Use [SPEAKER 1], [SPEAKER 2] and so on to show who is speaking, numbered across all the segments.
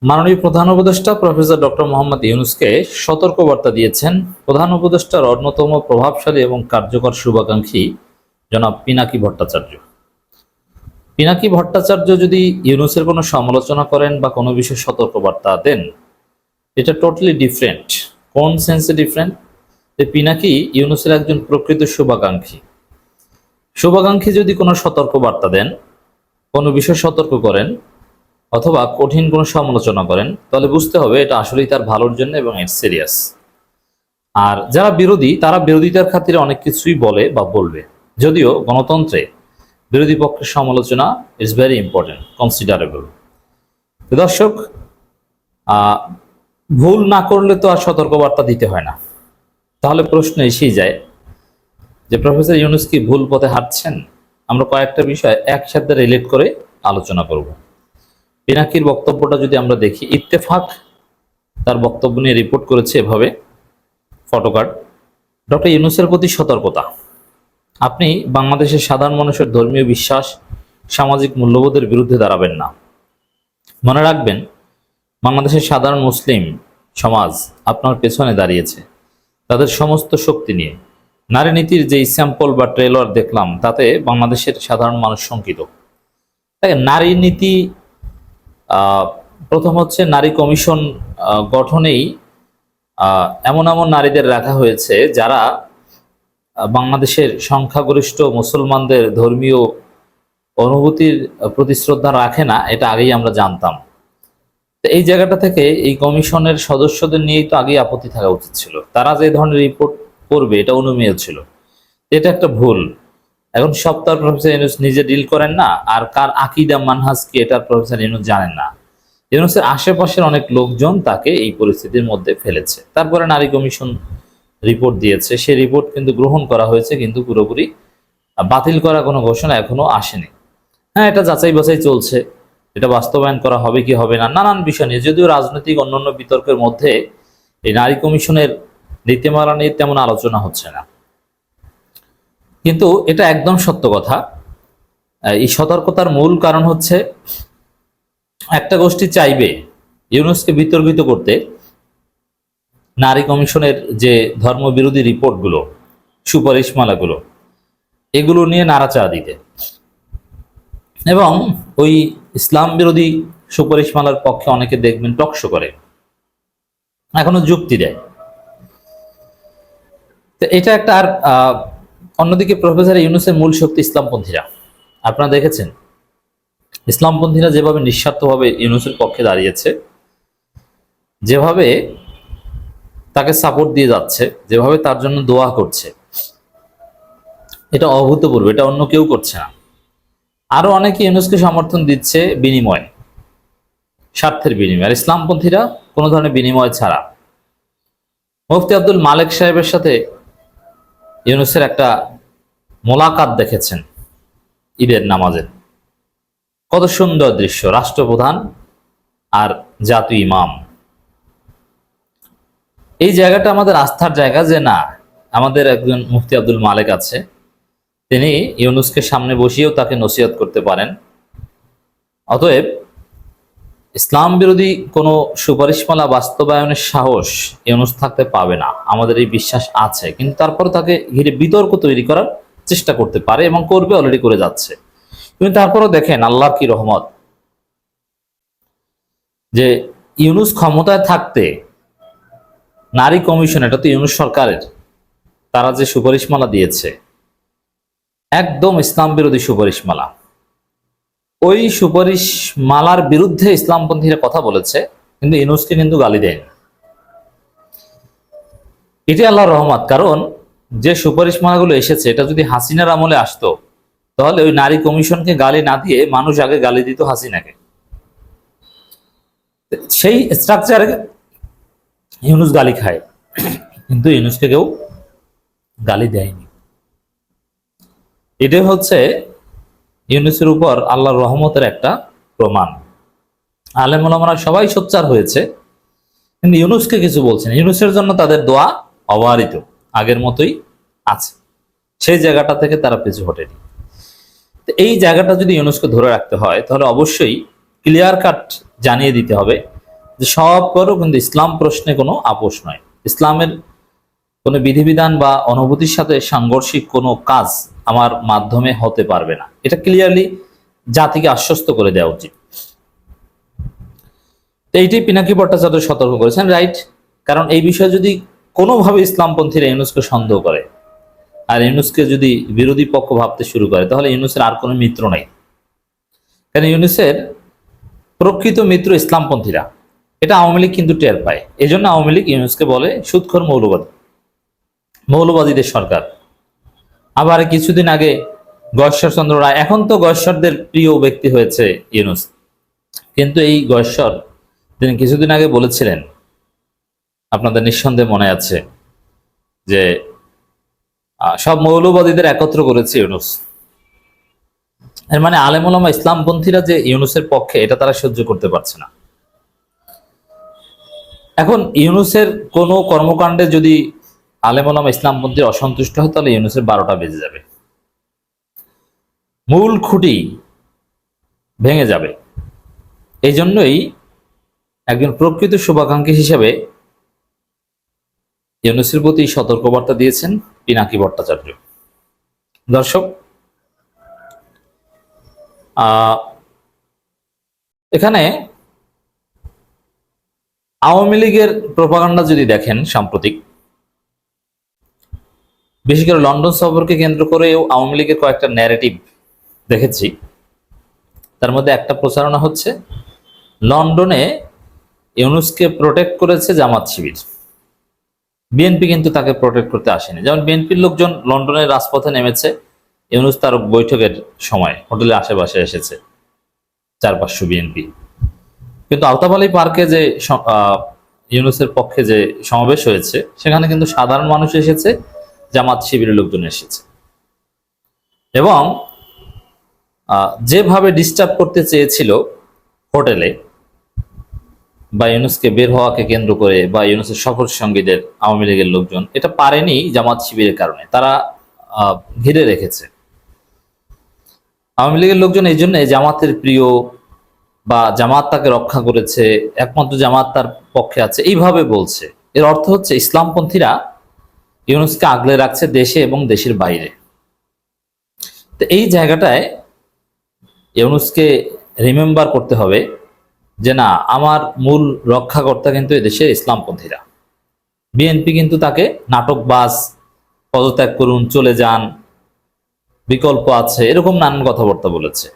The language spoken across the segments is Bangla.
[SPEAKER 1] মাননীয় প্রধান উপদেষ্টা প্রফেসর ডক্টর মোহাম্মদ ইউনূসকে সতর্কবার্তা দিয়েছেন প্রধান উপদেষ্টার অন্যতম প্রভাবশালী এবং কার্যকর শুভাকাঙ্ক্ষী জনাব পিনাকি ভট্টাচার্য। পিনাকি ভট্টাচার্য যদি ইউনূসের কোনো সমালোচনা করেন বা কোনো বিষয়ে সতর্কবার্তা দেন, এটা টোটালি ডিফারেন্ট। কোন সেন্সে ডিফারেন্ট? যে পিনাকি ইউনূসের একজন প্রকৃত শুভাকাঙ্ক্ষী যদি কোনো সতর্কবার্তা দেন, কোনো বিষয় সতর্ক করেন অথবা কঠিন কোনো সমালোচনা করেন, তাহলে বুঝতে হবে এটা আসলেই তার ভালোর জন্য এবং ইটস সিরিয়াস। আর যারা বিরোধী, তারা বিরোধিতার খাতিরে অনেক কিছুই বলে বা বলবে, যদিও গণতন্ত্রে বিরোধী পক্ষের সমালোচনা ইজ ভেরি ইম্পর্টেন্ট, কনসিডারেবল। দর্শক, ভুল না করলে তো আর সতর্কবার্তা দিতে হয় না। তাহলে প্রশ্ন এসেই যায় যে প্রফেসর ইউনূস কি ভুল পথে হাঁটছেন? আমরা কয়েকটা বিষয় একসাথে রিলেট করে আলোচনা করব। পিনাকির বক্তব্যটা যদি আমরা দেখি, ইত্তেফাক তার বক্তব্য নিয়ে রিপোর্ট করেছে এভাবে, ফটোকার্ড: ডক্টর ইউনূসের প্রতি সতর্কতা। আপনি বাংলাদেশের সাধারণ মানুষের ধর্মীয় বিশ্বাস, সামাজিক মূল্যবোধের বিরুদ্ধে দাঁড়াবেন না। মনে রাখবেন, বাংলাদেশের সাধারণ মুসলিম সমাজ আপনার পেছনে দাঁড়িয়েছে তাদের সমস্ত শক্তি নিয়ে। নারী নীতির যে স্যাম্পল বা ট্রেলার দেখলাম, তাতে বাংলাদেশের সাধারণ মানুষ শঙ্কিত। নারী নীতি, প্রথম হচ্ছে নারী কমিশন গঠনেই এমন এমন নারীদের রাখা হয়েছে যারা বাংলাদেশের সংখ্যাগরিষ্ঠ মুসলমানদের ধর্মীয় অনুভূতির প্রতি শ্রদ্ধা রাখে না, এটা আগেই আমরা জানতাম। তো এই জায়গাটা থেকে এই কমিশনের সদস্যদের নিয়েই তো আগেই আপত্তি থাকা উচিত ছিল। তারা যে ধরনের রিপোর্ট করবে এটা অনুমেয় ছিল। এটা একটা ভুল। এখন সব তার প্রফেসর ইউনূস নিজে ডিল করেন না, আর কার আকীদা মানহাজ কি এটা প্রফেসর ইউনূস জানেন না। ইউনূসের আশেপাশের অনেক লোকজন তাকে এই পরিস্থিতির মধ্যে ফেলেছে। তারপরে নারী কমিশন রিপোর্ট দিয়েছে, সেই রিপোর্ট কিন্তু গ্রহণ করা হয়েছে, কিন্তু পুরোপুরি বাতিল করা কোনো ঘোষণা এখনো আসেনি। হ্যাঁ, এটা যাচাই বাছাই চলছে, এটা বাস্তবায়ন করা হবে কি হবে না, নানান বিষয় নিয়ে, যদিও রাজনৈতিক অন্যান্য বিতর্কের মধ্যে এই নারী কমিশনের নীতিমালা নিয়ে তেমন আলোচনা হচ্ছে না। কিন্তু এটা একদম সত্য কথা। এই সতর্কতার মূল কারণ হচ্ছে, একটা গোষ্ঠী চাইবে ইউনূসকে বিতর্কিত করতে নারী কমিশনের যে ধর্মবিরোধী রিপোর্টগুলো, সুপারিশমালাগুলো, এগুলো নিয়ে নাড়াচাড়া দিতে, এবং ওই ইসলাম বিরোধী সুপারিশমালার পক্ষে অনেকে দেখবেন টকশো করে, এখনো যুক্তি দেয়। তো এটা একটা। আর অন্যদিকে প্রফেসর ইউনূসের মূল শক্তি ইসলামপন্থীরা। আপনারা দেখেছেন ইসলামপন্থীরা যেভাবে নিঃস্বার্থভাবে ইউনূসের পক্ষে দাঁড়িয়েছে, যেভাবে তাকে সাপোর্ট দিয়ে যাচ্ছে, যেভাবে তার জন্য দোয়া করছে, এটা অভূতপূর্ব। এটা অন্য কেউ করছে না। আরো অনেকে ইউনূসকে সমর্থন দিচ্ছে বিনিময়, স্বার্থের বিনিময়। আর ইসলামপন্থীরা কোনো ধরনের বিনিময় ছাড়া। মুফতি আব্দুল মালেক সাহেবের সাথে ইউনূসের একটা মোলাকাত দেখেছেন ঈদের নামাজে। কত সুন্দর দৃশ্য, রাষ্ট্রপ্রধান আর জাতীয় ইমাম। এই জায়গাটা আমাদের আস্থার জায়গা, যে না, আমাদের একজন মুফতি আব্দুল মালেক আছে, তিনি ইউনূসকে সামনে বসিয়েও তাকে নসিহত করতে পারেন। অতএব ইসলাম বিরোধী কোনো সুপারিশমালা বাস্তবায়নের সাহস ইউনূস থাকতে পাবে না, আমাদের এই বিশ্বাস আছে। কিন্তু তারপর তাকে ঘিরে বিতর্ক তৈরি করার চেষ্টা করতে পারে এবং করবে, অলরেডি করে যাচ্ছে। কিন্তু তারপরও দেখেন আল্লাহর কি রহমত, যে ইউনূস ক্ষমতায় থাকতে নারী কমিশন, এটা তো ইউনূস সরকারের, তারা যে সুপারিশমালা দিয়েছে একদম ইসলাম বিরোধী সুপারিশমালা, ওই সুপারিশমালার বিরুদ্ধে ইসলামপন্থীরা কথা বলেছে, কিন্তু ইউনূসকে কিন্তু গালি দেয়নি। এটি আল্লাহর রহমত। কারণ যে সুপারিশমালাগুলো এসেছে, এটা যদি হাসিনার আমলে আসতো, তাহলে ওই নারী কমিশনকে গালি না দিয়ে মানুষ আগে গালি দিত হাসিনাকে। সেই স্ট্রাকচারে ইউনূস গালি খায়, কিন্তু ইউনূসকে কেউ গালি দেয়নি। এটাই হচ্ছে ইউনূসের উপর আল্লাহর রহমতের একটা প্রমাণ। আলেম ওলামারা সবাই সোচ্চার হয়েছে, কিন্তু ইউনূসকে কিছু বলছেন। ইউনূসের জন্য তাদের দোয়া অবারিত, আগের মতোই আছে। সেই জায়গাটা থেকে তারা পিছু হটেনি। এই জায়গাটা যদি ইউনূসকে ধরে রাখতে হয়, তাহলে অবশ্যই ক্লিয়ার কাট জানিয়ে দিতে হবে যে সব করো, কিন্তু ইসলাম প্রশ্নে কোনো আপোষ নয়, ইসলামের কোনো বিধিবিধান বা অনুভূতির সাথে সাংঘর্ষিক কোনো কাজ আমার মাধ্যমে হতে পারবে না। এটা ক্লিয়ারলি জাতিকে আশ্বস্ত করে দেওয়া উচিত। তো এইটাই পিনাকি ভট্টাচার্য সতর্ক করেছেন, রাইট। কারণ এই বিষয়ে যদি কোনোভাবে ইসলামপন্থীরা ইউনুসকে সন্দেহ করে আর ইউনুসকে যদি বিরোধী পক্ষ ভাবতে শুরু করে, তাহলে ইউনুসের আর কোনো মিত্র নাই। কারণ ইউনুসের প্রকৃত মিত্র ইসলামপন্থীরা, এটা আওয়ামী লীগ কিন্তু টের পায়। এই জন্য আওয়ামী লীগ ইউনুসকে বলে সুদখোর মৌলবাদী, মৌলবাদীদের সরকার। আবার কিছুদিন আগে গয়েশ্বরচন্দ্র রায়, এখন তো গয়েশ্বরদের প্রিয় ব্যক্তি হয়েছে ইউনুস, কিন্তু এই গয়েশ্বর তিনি কিছুদিন আগে বলেছিলেন, আপনাদের নিঃসন্দেহে মনে আছে, যে সব মৌলবাদীদের একত্র করেছে ইউনুস। এর মানে আলেম ওলামা ইসলামপন্থীরা যে ইউনুসের পক্ষে, এটা তারা সহ্য করতে পারছে না। এখন ইউনুসের কোনো কর্মকাণ্ডে যদি আলেম ওলামা ইসলামপন্থীরা অসন্তুষ্ট হয়, তাহলে ইউনুসের 12টা বেজে যাবে, মূল খুঁটি ভেঙে যাবে। এই জন্যই একজন প্রকৃত শুভাকাঙ্ক্ষী হিসেবে ইউনুসের প্রতি সতর্কবার্তা দিয়েছেন পিনাকি ভট্টাচার্য। দর্শক, এখানে আওয়ামী লীগের প্রোপাগান্ডা যদি দেখেন, সাম্প্রতিক বিশেষ করে লন্ডন সফরকে কেন্দ্র করেও আওয়ামী লীগের কয়েকটা ন্যারেটিভ দেখেছি। তার মধ্যে একটা প্রচারণা হচ্ছে লন্ডনে ইউনুসকে প্রোটেক্ট করেছে জামাত শিবির, বিএনপি কিন্তু তাকে প্রোটেক্ট করতে আসেনি। যেমন বিএনপির লোকজন লন্ডনের রাজপথে নেমেছে, ইউনুস তার বৈঠকের সময় হোটেলের আশেপাশে এসেছে 400-500 বিএনপি। কিন্তু আলতাফ আলী পার্কে যে ইউনুসের পক্ষে যে সমাবেশ হয়েছে, সেখানে কিন্তু সাধারণ মানুষ এসেছে, জামাত শিবিরের লোকজন এসেছে। এবং যেভাবে ডিস্টার্ব করতে চেয়েছিল হোটেলে বা ইউনুসকে বের হওয়াকে কেন্দ্র করে বা ইউনুসের সফর সঙ্গীদের আওয়ামী লীগের লোকজন, এটা পারেনি জামাত শিবিরের কারণে, তারা ঘিরে রেখেছে। আওয়ামী লীগের লোকজন এই জন্য জামাতের প্রিয় বা জামাত তাকে রক্ষা করেছে, একমাত্র জামাত তার পক্ষে আছে, এইভাবে বলছে। এর অর্থ হচ্ছে ইসলামপন্থীরা ইউনুসকে আগলে রাখছে দেশে এবং দেশের বাইরে। তো এই জায়গাটায় ইউনুসকে রিমেম্বার করতে হবে যে না, আমার মূল রক্ষাকর্তা কিন্তু এই দেশের ইসলামপন্থীরা। বিএনপি কিন্তু তাকে নাটকবাজ, পদত্যাগ করুন, চলে যান, বিকল্প আছে, এরকম নানান কথাবার্তা বলেছে।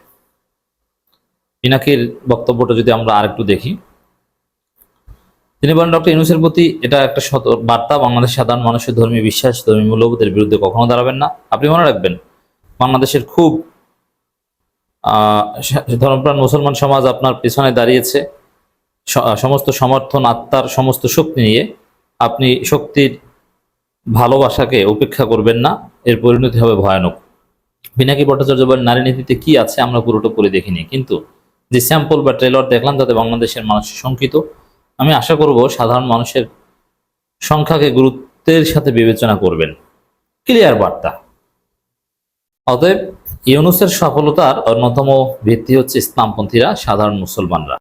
[SPEAKER 1] পিনাকির বক্তব্যটা যদি আমরা আরেকটু দেখি, তিনি বলেন ডক্টর ইউনূসের প্রতি এটা একটা বার্তা, বাংলাদেশের সাধারণ মানুষের ধর্মীয় বিশ্বাস, ধর্মীয় মূল্যবোধের বিরুদ্ধে কখনো দাঁড়াবেন না। আপনি মনে রাখবেন, বাংলাদেশের খুব ধর্মপ্রাণ মুসলমান সমাজ আপনার পিছনে দাঁড়িয়েছে, সমস্ত সমর্থন, আত্মার সমস্ত শক্তি নিয়ে। আপনি শক্তির ভালোবাসাকে উপেক্ষা করবেন না, এর পরিণতি হবে ভয়ানক। পিনাকি ভট্টাচার্য বলেন, নারী নীতিতে কি আছে আমরা পুরোটা পড়ে দেখিনি, কিন্তু যে স্যাম্পল বা ট্রেলার দেখলাম তাতে বাংলাদেশের মানুষ শঙ্কিত। আমি আশা করব সাধারণ মানুষের সংখ্যাকে গুরুত্বের সাথে বিবেচনা করবেন। ক্লিয়ার বার্তা। অতএব ইউনূসের সফলতার অন্যতম ভিত্তি হচ্ছে ইসলামপন্থীরা, সাধারণ মুসলমানরা।